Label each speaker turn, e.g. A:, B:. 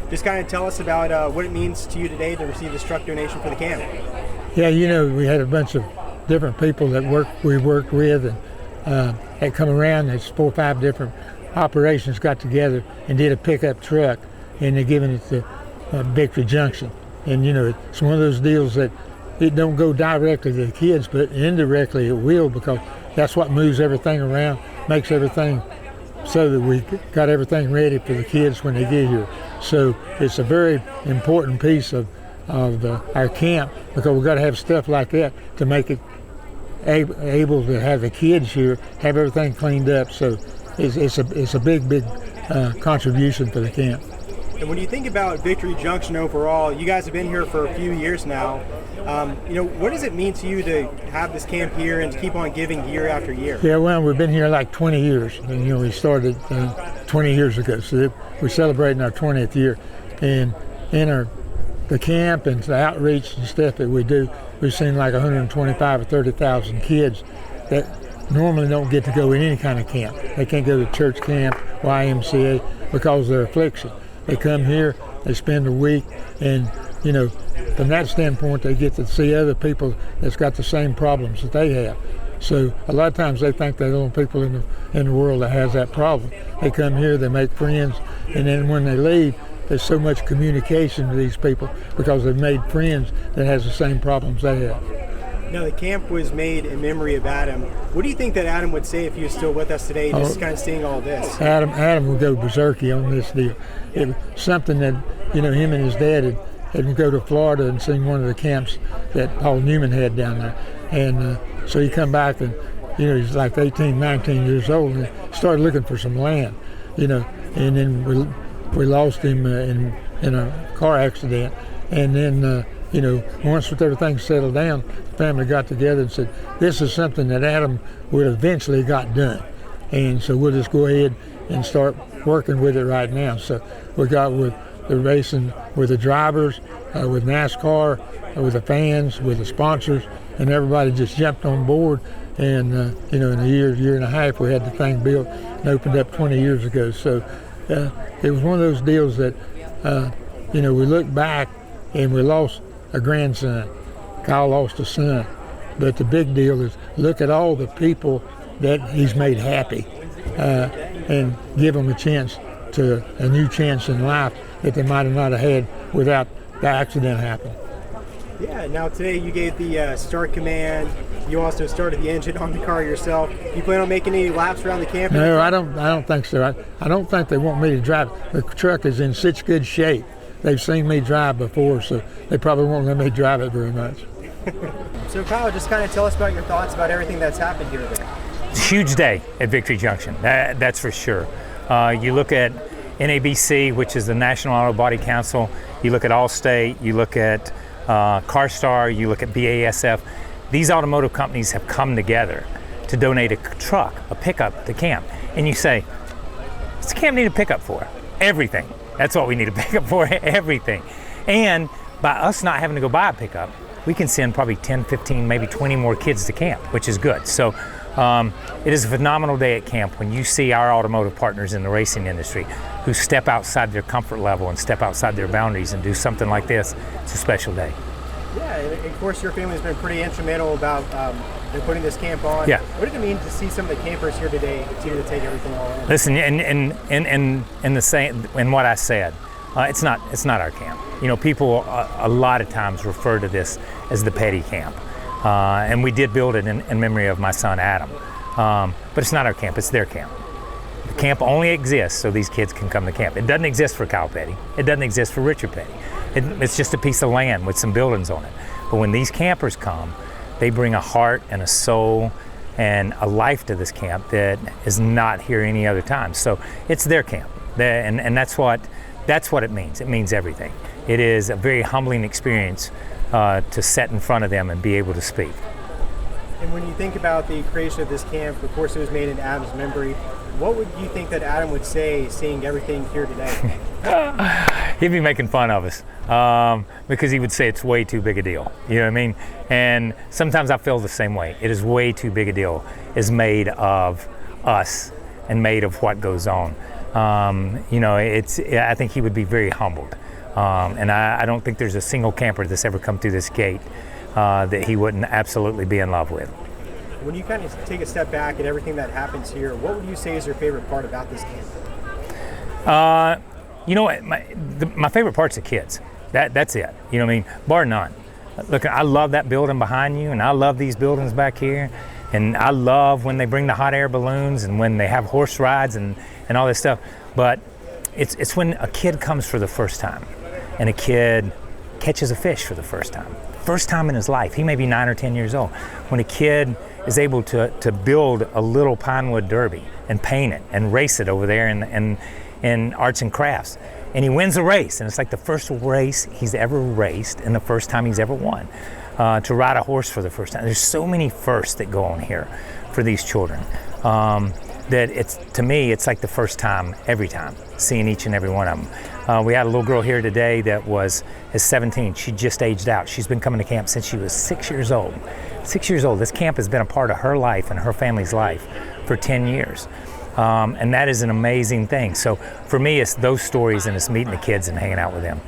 A: just kind of tell us about what it means to you today to receive this truck donation for the camp.
B: Yeah, we had a bunch of different people that we worked with, and had come around. There's 4 or 5 different operations got together and did a pickup truck, and they're giving it to Victory Junction. And it's one of those deals that it don't go directly to the kids, but indirectly it will, because that's what moves everything around, makes everything so that we got everything ready for the kids when they get here. So it's a very important piece of our camp, because we've got to have stuff like that to make it able to have the kids here, have everything cleaned up. So it's a big contribution for the camp.
A: And when you think about Victory Junction overall, you guys have been here for a few years now. What does it mean to you to have this camp here and to keep on giving year after year?
B: Yeah, well, we've been here like 20 years, and we started 20 years ago, so we're celebrating our 20th year. And in the camp and the outreach and stuff that we do, we've seen like 125 or 30,000 kids that normally don't get to go in any kind of camp. They can't go to church camp, YMCA, because of their affliction. They come here, they spend a week, and from that standpoint, they get to see other people that's got the same problems that they have. So a lot of times they think they're the only people in the world that has that problem. They come here, they make friends, and then when they leave, there's so much communication with these people because they've made friends that has the same problems they have.
A: Now, the camp was made in memory of Adam. What do you think that Adam would say if he was still with us today, just kind of seeing all this?
B: Adam would go berserky on this deal. It was something that, him and his dad had go to Florida and seen one of the camps that Paul Newman had down there. And so he come back and, he's like 18, 19 years old, and started looking for some land, and then we lost him in a car accident. And then, once with everything settled down, the family got together and said, this is something that Adam would eventually got done. And so we'll just go ahead and start working with it right now. So we got with the racing, with the drivers, with NASCAR, with the fans, with the sponsors, and everybody just jumped on board. And, in a year and a half, we had the thing built and opened up 20 years ago. So it was one of those deals that, we look back and we lost a grandson. Kyle lost a son. But the big deal is look at all the people that he's made happy and give them a new chance in life that they might have not have had without the accident happening.
A: Yeah, now today you gave the start command. You also started the engine on the car yourself. You plan on making any laps around the camp?
B: No, I don't think so. I don't think they want me to drive. The truck is in such good shape. They've seen me drive before, so they probably won't let me drive it very much.
A: So Kyle, just kind of tell us about your thoughts about everything that's happened here today.
C: It's a huge day at Victory Junction, that's for sure. You look at NABC, which is the National Auto Body Council, you look at Allstate, you look at CarStar, you look at BASF. These automotive companies have come together to donate a truck, a pickup to camp. And you say, what's the camp need a pickup for? Everything. That's what we need a pickup for, everything. And by us not having to go buy a pickup, we can send probably 10, 15, maybe 20 more kids to camp, which is good. So it is a phenomenal day at camp when you see our automotive partners in the racing industry who step outside their comfort level and step outside their boundaries and do something like this. It's a special day.
A: Yeah, and of course your family's been pretty instrumental about putting this camp on.
C: Yeah.
A: What did it mean to see some of the campers here today to take everything all in?
C: Listen, in what I said, it's not our camp. People a lot of times refer to this as the petty camp, and we did build it in memory of my son Adam. But it's not our camp; it's their camp. The camp only exists so these kids can come to camp. It doesn't exist for Kyle Petty. It doesn't exist for Richard Petty. It's just a piece of land with some buildings on it. But when these campers come, they bring a heart and a soul and a life to this camp that is not here any other time. So it's their camp, and that's what it means. It means everything. It is a very humbling experience to sit in front of them and be able to speak.
A: And when you think about the creation of this camp, of course it was made in Adam's memory. What would you think that Adam would say seeing everything here today?
C: He'd be making fun of us because he would say it's way too big a deal. You know what I mean? And sometimes I feel the same way. It is way too big a deal. It's made of us and made of what goes on. I think he would be very humbled. And I don't think there's a single camper that's ever come through this gate that he wouldn't absolutely be in love with.
A: When you kind of take a step back at everything that happens here, what would you say is your favorite part about this camp?
C: My favorite part's the kids. That's it. You know what I mean? Bar none. Look, I love that building behind you, and I love these buildings back here, and I love when they bring the hot air balloons and when they have horse rides and all this stuff. But it's when a kid comes for the first time, and a kid catches a fish for the first time in his life. He may be 9 or 10 years old. When a kid is able to build a little pinewood derby and paint it and race it over there in arts and crafts, and he wins a race, and it's like the first race he's ever raced and the first time he's ever won, to ride a horse for the first time. There's so many firsts that go on here for these children, that to me it's like the first time every time, seeing each and every one of them. We had a little girl here today that is 17. She just aged out. She's been coming to camp since she was 6 years old. 6 years old. This camp has been a part of her life and her family's life for 10 years. And that is an amazing thing. So for me, it's those stories, and it's meeting the kids and hanging out with them.